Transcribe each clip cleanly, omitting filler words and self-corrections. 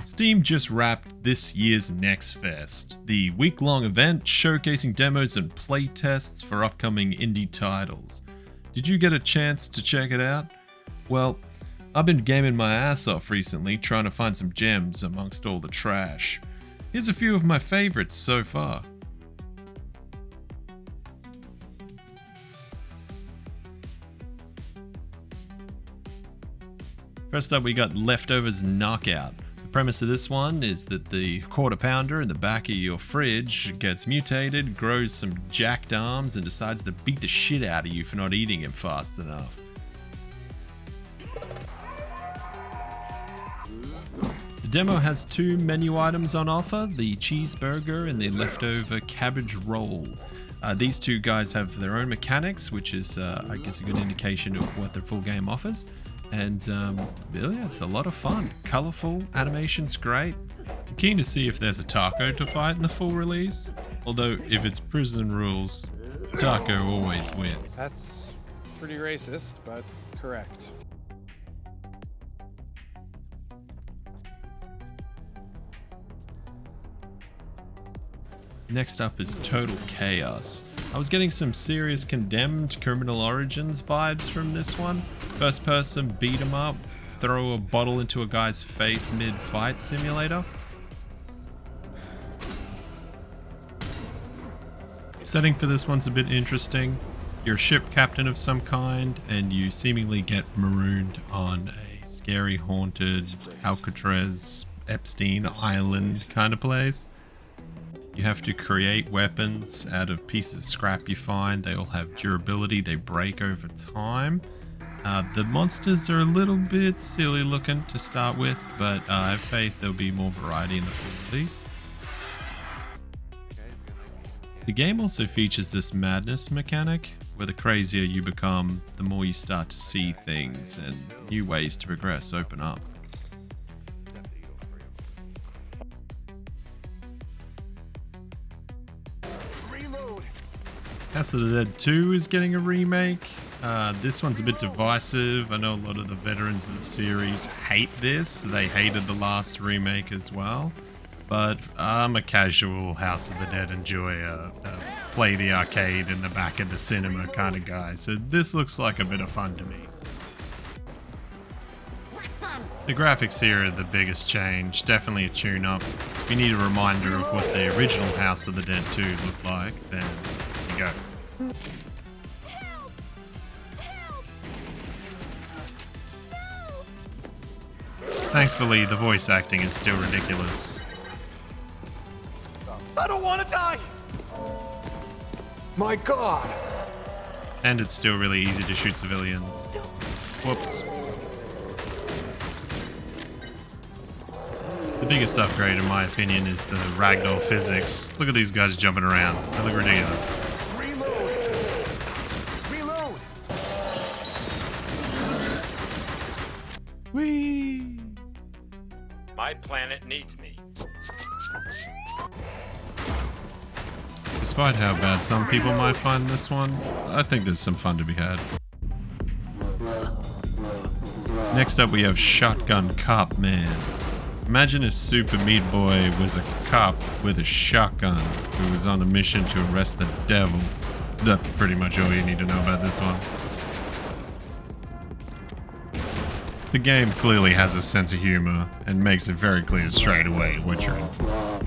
Steam just wrapped this year's Next Fest, the week-long event showcasing demos and playtests for upcoming indie titles. Did you get a chance to check it out? Well, I've been gaming my ass off recently trying to find some gems amongst all the trash. Here's a few of my favorites so far. First up, we got Leftovers Knockout. The premise of this one is that the quarter pounder in the back of your fridge gets mutated, grows some jacked arms, and decides to beat the shit out of you for not eating him fast enough. The demo has two menu items on offer, the cheeseburger and the leftover cabbage roll. These two guys have their own mechanics, which is, I guess, a good indication of what their full game offers. And yeah, it's a lot of fun. Colorful, animation's great. I'm keen to see if there's a taco to fight in the full release. Although, if it's prison rules, taco always wins. That's pretty racist, but correct. Next up is Total Chaos. I was getting some serious Condemned Criminal Origins vibes from this one. First person beat 'em up, throw a bottle into a guy's face mid-fight simulator. Setting for this one's a bit interesting. You're a ship captain of some kind and you seemingly get marooned on a scary haunted Alcatraz Epstein Island kind of place. You have to create weapons out of pieces of scrap you find. They all have durability, they break over time. The monsters are a little bit silly looking to start with, but I have faith there'll be more variety in the full release. The game also features this madness mechanic, where the crazier you become, the more you start to see things and new ways to progress open up. House of the Dead 2 is getting a remake. This one's a bit divisive. I know a lot of the veterans of the series hate this. They hated the last remake as well. But I'm a casual House of the Dead enjoyer, play the arcade in the back of the cinema kind of guy. So this looks like a bit of fun to me. The graphics here are the biggest change. Definitely a tune-up. If you need a reminder of what the original House of the Dead 2 looked like, then go. Thankfully, the voice acting is still ridiculous. I don't want to die! My God! And it's still really easy to shoot civilians. Whoops. The biggest upgrade, in my opinion, is the ragdoll physics. Look at these guys jumping around. They look ridiculous. Whee! My planet needs me. Despite how bad some people might find this one, I think there's some fun to be had. Next up we have Shotgun Cop Man. Imagine if Super Meat Boy was a cop with a shotgun who was on a mission to arrest the devil. That's pretty much all you need to know about this one. The game clearly has a sense of humor and makes it very clear straight away what you're in for.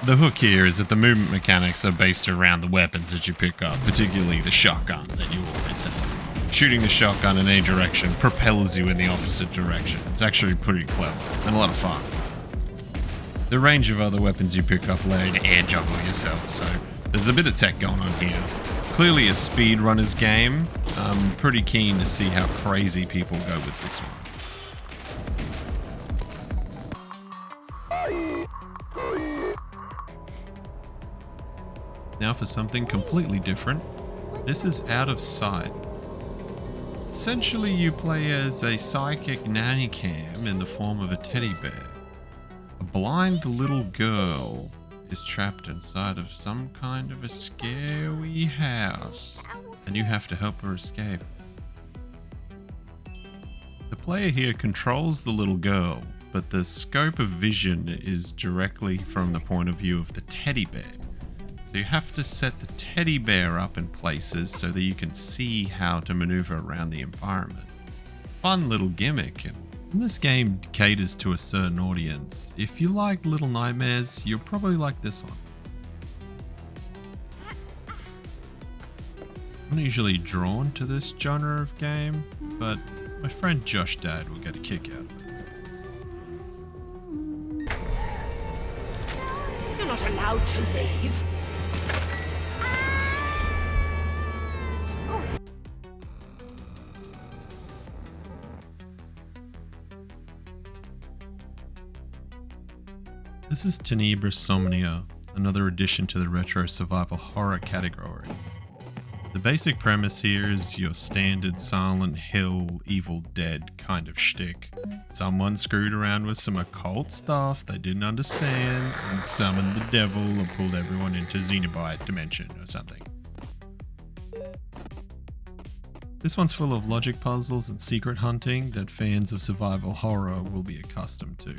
The hook here is that the movement mechanics are based around the weapons that you pick up, particularly the shotgun that you always have. Shooting the shotgun in any direction propels you in the opposite direction. It's actually pretty clever and a lot of fun. The range of other weapons you pick up allow you to air juggle yourself, so there's a bit of tech going on here. Clearly a speedrunner's game. I'm pretty keen to see how crazy people go with this one. Now for something completely different. This is Out of Sight. Essentially you play as a psychic nanny cam in the form of a teddy bear. A blind little girl is trapped inside of some kind of a scary house, and you have to help her escape. The player here controls the little girl, but the scope of vision is directly from the point of view of the teddy bear. So you have to set the teddy bear up in places so that you can see how to maneuver around the environment. Fun little gimmick. And this game caters to a certain audience. If you like Little Nightmares, you'll probably like this one. I'm not usually drawn to this genre of game, but my friend Josh Dad will get a kick out of it. You're not allowed to leave. This is Tenebris Somnia, another addition to the retro survival horror category. The basic premise here is your standard Silent Hill, Evil Dead kind of shtick. Someone screwed around with some occult stuff they didn't understand and summoned the devil or pulled everyone into Xenobite dimension or something. This one's full of logic puzzles and secret hunting that fans of survival horror will be accustomed to.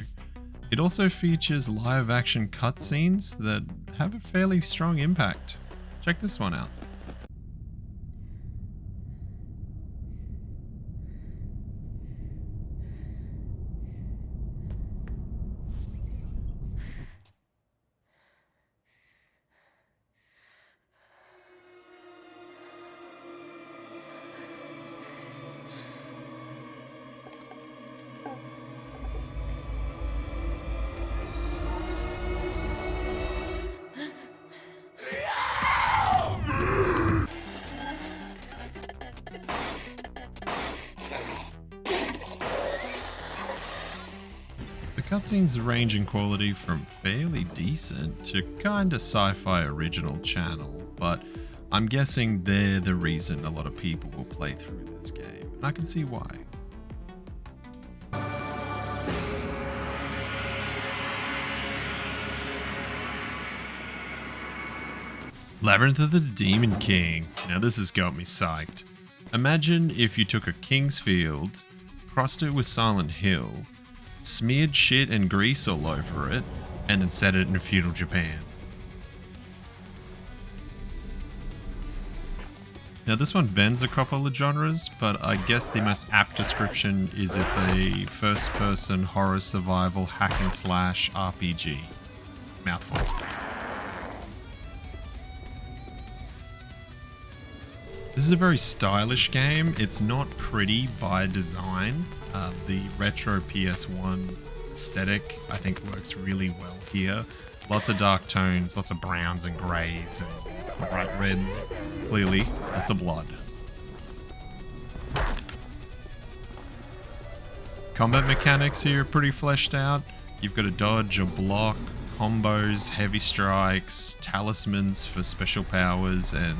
It also features live action cutscenes that have a fairly strong impact. Check this one out. Cutscenes range in quality from fairly decent to kinda sci-fi original channel, but I'm guessing they're the reason a lot of people will play through this game, and I can see why. Labyrinth of the Demon King. Now this has got me psyched. Imagine if you took a Kingsfield, crossed it with Silent Hill, smeared shit and grease all over it, and then set it in feudal Japan. Now this one bends a couple of genres, but I guess the most apt description is it's a first-person horror survival hack and slash RPG. It's a mouthful. This is a very stylish game. It's not pretty by design. The retro PS1 aesthetic, I think, works really well here. Lots of dark tones, lots of browns and greys, and bright red. Clearly, lots of blood. Combat mechanics here are pretty fleshed out. You've got a dodge, a block, combos, heavy strikes, talismans for special powers, and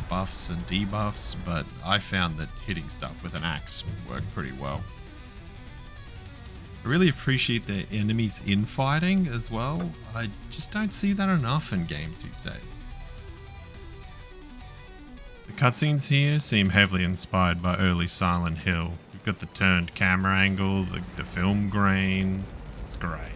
buffs and debuffs, but I found that hitting stuff with an axe worked pretty well. I really appreciate the enemies infighting as well. I just don't see that enough in games these days. The cutscenes here seem heavily inspired by early Silent Hill. You've got the turned camera angle, the film grain. It's great.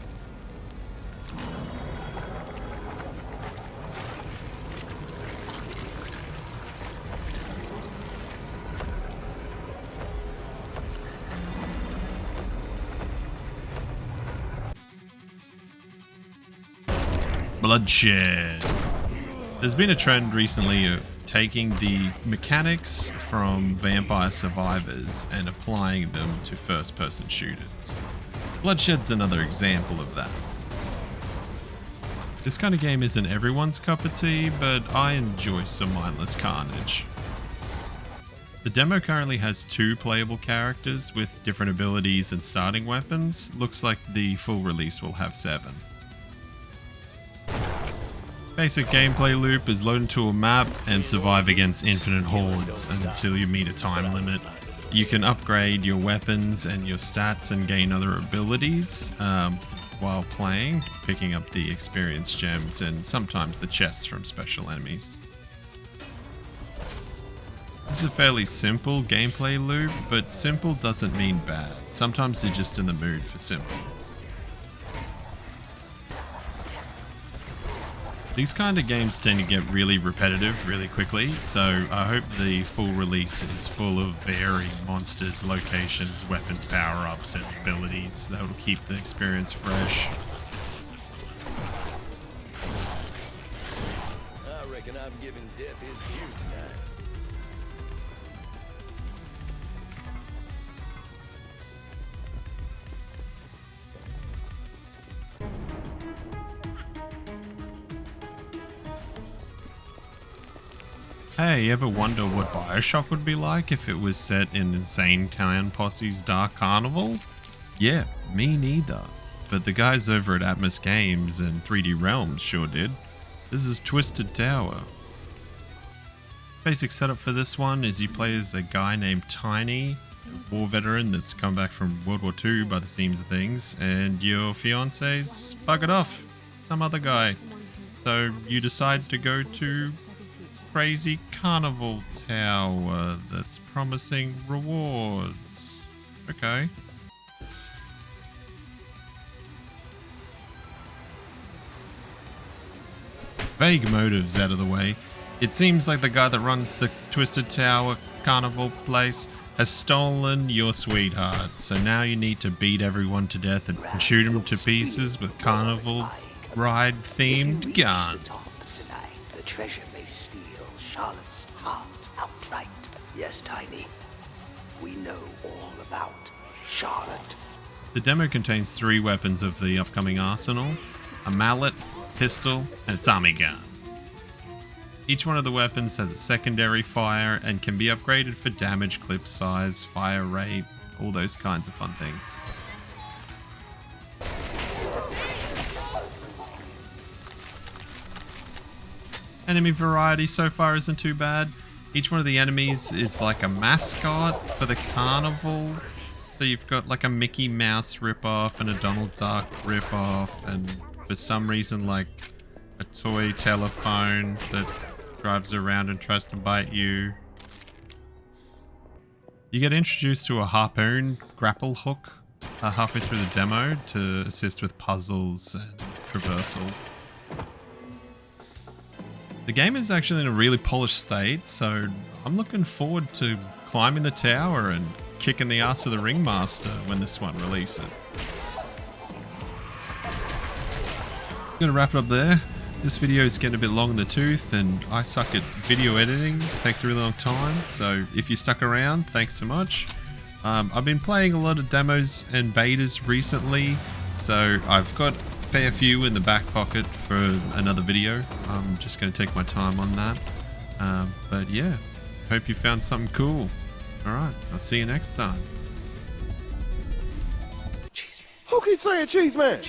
Bloodshed. There's been a trend recently of taking the mechanics from Vampire Survivors and applying them to first-person shooters. Bloodshed's another example of that. This kind of game isn't everyone's cup of tea, but I enjoy some mindless carnage. The demo currently has 2 playable characters with different abilities and starting weapons. Looks like the full release will have 7. Basic gameplay loop is load into a map and survive against infinite hordes until you meet a time limit. You can upgrade your weapons and your stats and gain other abilities. while playing, picking up the experience gems and sometimes the chests from special enemies. This is a fairly simple gameplay loop, but simple doesn't mean bad. Sometimes you're just in the mood for simple. These kind of games tend to get really repetitive really quickly, so I hope the full release is full of varying monsters, locations, weapons, power-ups, and abilities that will keep the experience fresh. I reckon I'm giving death his due tonight. Hey, you ever wonder what Bioshock would be like if it was set in Insane Clown Posse's Dark Carnival? Yeah, me neither. But the guys over at Atmos Games and 3D Realms sure did. This is Twisted Tower. Basic setup for this one is you play as a guy named Tiny, a war veteran that's come back from World War II by the seams of things, and your fiance's buggered off, some other guy. So you decide to go to crazy carnival tower that's promising rewards. Okay. Vague motives out of the way. It seems like the guy that runs the Twisted Tower carnival place has stolen your sweetheart, so now you need to beat everyone to death and shoot them to pieces with carnival ride themed guns. The treasure may steal Charlotte's heart outright. Yes, Tiny. We know all about Charlotte. The demo contains 3 weapons of the upcoming arsenal: a mallet, pistol, and a Tommy gun. Each one of the weapons has a secondary fire and can be upgraded for damage, clip size, fire rate, all those kinds of fun things. Enemy variety so far isn't too bad. Each one of the enemies is like a mascot for the carnival. So you've got like a Mickey Mouse ripoff and a Donald Duck ripoff, and for some reason like a toy telephone that drives around and tries to bite you. You get introduced to a harpoon grapple hook halfway through the demo to assist with puzzles and traversal. The game is actually in a really polished state, so I'm looking forward to climbing the tower and kicking the ass of the Ringmaster when this one releases. I'm gonna wrap it up there. This video is getting a bit long in the tooth and I suck at video editing. It takes a really long time, so if you stuck around, thanks so much. I've been playing a lot of demos and betas recently, so I've got a fair few in the back pocket for another video. I'm just going to take my time on that. But yeah, hope you found something cool. Alright, I'll see you next time. Who keeps saying cheese man?